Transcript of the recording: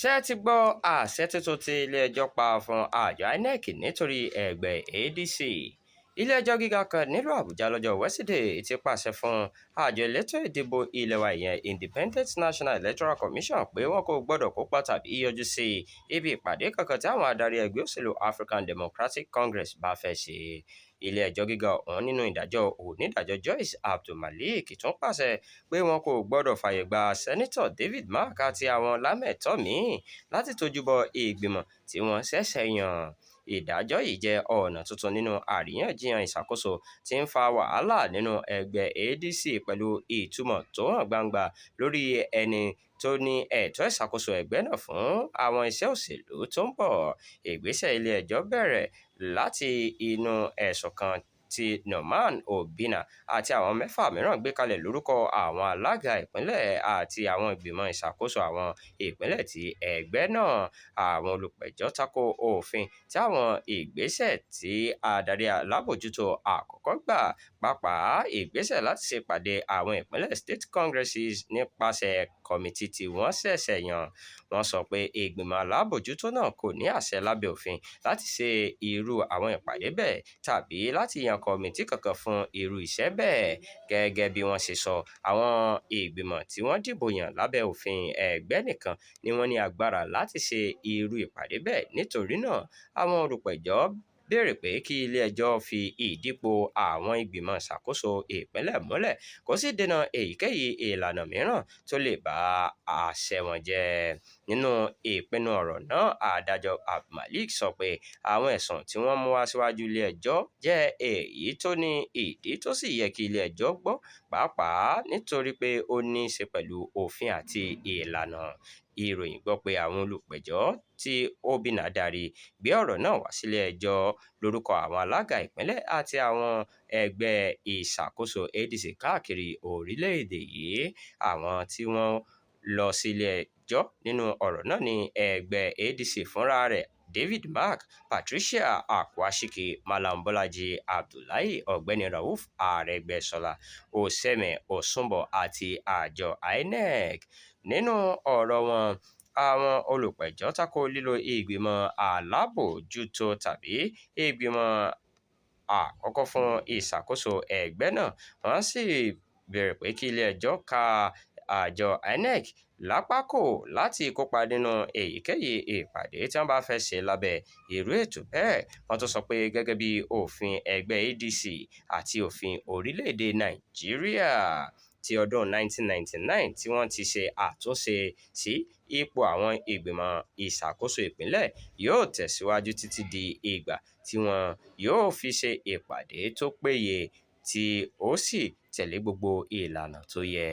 ṣé ẹ ti gbọ́ àṣẹ tuntun tí ilé-ẹjọ́ pa fún àjọ INEC nítorí ẹgbẹ́ ADC? ilé-ẹjọ́ gíga kan nílùú Àbújá lọ́jọ́ Wẹ́sídẹ̀ẹ́ ti pàṣẹ fún àjọ elétò ìdìbò ilé wa ìyẹn Independent National Electoral Commission pé wọn kò gbọ́dọ̀ kópa tàbí yọjú sí ibi ìpàdé kankan tí àwọn adarí ẹgbẹ́ òṣèlú African Democratic Congress bá fẹ́ ṣe. ilé-ẹjọ́ gíga ọ̀hún nínú ìdájọ́ onídàájọ́ Joyce Abdulmalik tún pàṣẹ pé wọn kò gbọ́dọ̀ fààyè gba sẹ́nitọ̀ David Mark àti àwọn lámẹ̀tọ́ míì láti tójú bọ ìgbìmọ̀ tí wọ́n ṣẹ̀ṣẹ̀ yàn. ìdájọ́ yìí jẹ́ ọ̀nà tuntun nínú àríyànjiyàn ìṣàkóso tí ń fa wàhálà nínú ẹgbẹ́ ADC pẹ̀lú ìtumọ̀ tó hàn gbangba lórí ẹni tó ní ẹ̀tọ́ ìṣàkóso ẹgbẹ́ náà fún àwọn iṣẹ́ òṣèlú tó ń bọ̀. ìgbésẹ̀ ilé-ẹjọ́ bẹ̀rẹ̀ láti inú ẹ̀sùn kan tí Norman Obinna àti àwọn mẹ́fà mìíràn gbé kalẹ̀ lórúkọ àwọn alága ìpínlẹ̀ àti àwọn ìgbìmọ̀ ìṣàkóso àwọn ìpínlẹ̀ tí ẹgbẹ́ náà. àwọn olùpẹ̀jọ́ tako òfin tí àwọn ìgbésẹ̀ tí adarí alábòjútó àkọ́kọ́ gbà, pàápàá ìgbésẹ̀ láti ṣèpàdé àwọn ìpínlẹ̀ State Congresses nípasẹ̀ kọ́mítì tí wọ́n ṣẹ̀ṣẹ̀ yàn. wọ́n sọ pé ìgbìmọ̀ alábòjútó náà kò ní àṣẹ lábẹ́ òfin láti ṣe irú àwọn ìpàdé bẹ́ẹ̀ tàbí láti yan kọ́mítì kankan fún irú iṣẹ́ bẹ́ẹ̀. gẹ́gẹ́ bí wọ́n ṣe sọ, àwọn ìgbìmọ̀ tí wọ́n dìbò yàn lábẹ́ òfin ẹgbẹ́ nìkan ni wọ́n ní agbára láti ṣe irú ìpàdé bẹ́ẹ̀. nítorí náà, àwọn olùpẹ̀jọ́ béèrè pé kí ilé-ẹjọ́ fi ìdìpọ̀ àwọn ìgbìmọ̀ ìṣàkóso ìpínlẹ̀ múlẹ̀ kó sì dènà èyíkéyìí ìlànà mìíràn tó lè ba àṣẹ wọn jẹ́. nínú ìpinnu ọ̀rọ̀ náà, adájọ́ Abdulmalik sọ pé àwọn ẹ̀sùn tí wọ́n mú wá síwájú ilé-ẹjọ́ jẹ́ èyí tó ní ìdí tó sì yẹ kí ilé-ẹjọ́ gbọ́, pàápàá nítorí pé ó ní í ṣe pẹ̀lú òfin àti ìlànà. ìròyìn gbọ́ pé àwọn olùpẹ̀jọ́ tí Obinna darí gbé ọ̀rọ̀ náà wá sílé-ẹjọ́ lórúkọ àwọn alága ìpínlẹ̀ àti àwọn ẹgbẹ́ ìṣàkóso ADC káàkiri orílẹ̀-èdè yìí. àwọn tí wọ́n lọ sílé-ẹjọ́ nínú ọ̀rọ̀ náà ní ẹgbẹ́ ADC fúnra rẹ̀, David Mark, Patricia Akwashiki, Malam Bolaji Abdullahi, Ọ̀gbẹ́ni Rauf Arẹ́gbẹ́ṣọlá, Oseme Osumbo àti àjọ INEC. nínú ọ̀rọ̀ wọn, àwọn olùpẹ̀jọ́ tako lílo ìgbìmọ̀ alábòójútó tàbí ìgbìmọ̀ àkọ́kọ́ fún ìṣàkóso ẹgbẹ́ náà. wọ́n sì béèrè pé kí ilé-ẹjọ́ ká àjọ INEC lápá kò láti kópa nínú èyíkéyìí ìpàdé tí wọ́n bá fẹ́ ṣe lábẹ́ irú ètò bẹ́ẹ̀. wọ́n tún sọ pé gẹ́gẹ́ bí òfin ẹgbẹ́ ADC àti òfin orílẹ̀-èdè Nàìjíríà ti ọdún 1999 tí wọ́n ti ṣe àtúnṣe sí ipò àwọn ìgbìmọ̀ ìṣàkóso ìpínlẹ̀ yóò tẹ̀síwájú títí di ìgbà tí wọn yóò fi ṣe ìpàdé tó péye tí ó sì tẹ̀lé gbogbo ìlànà tó yẹ.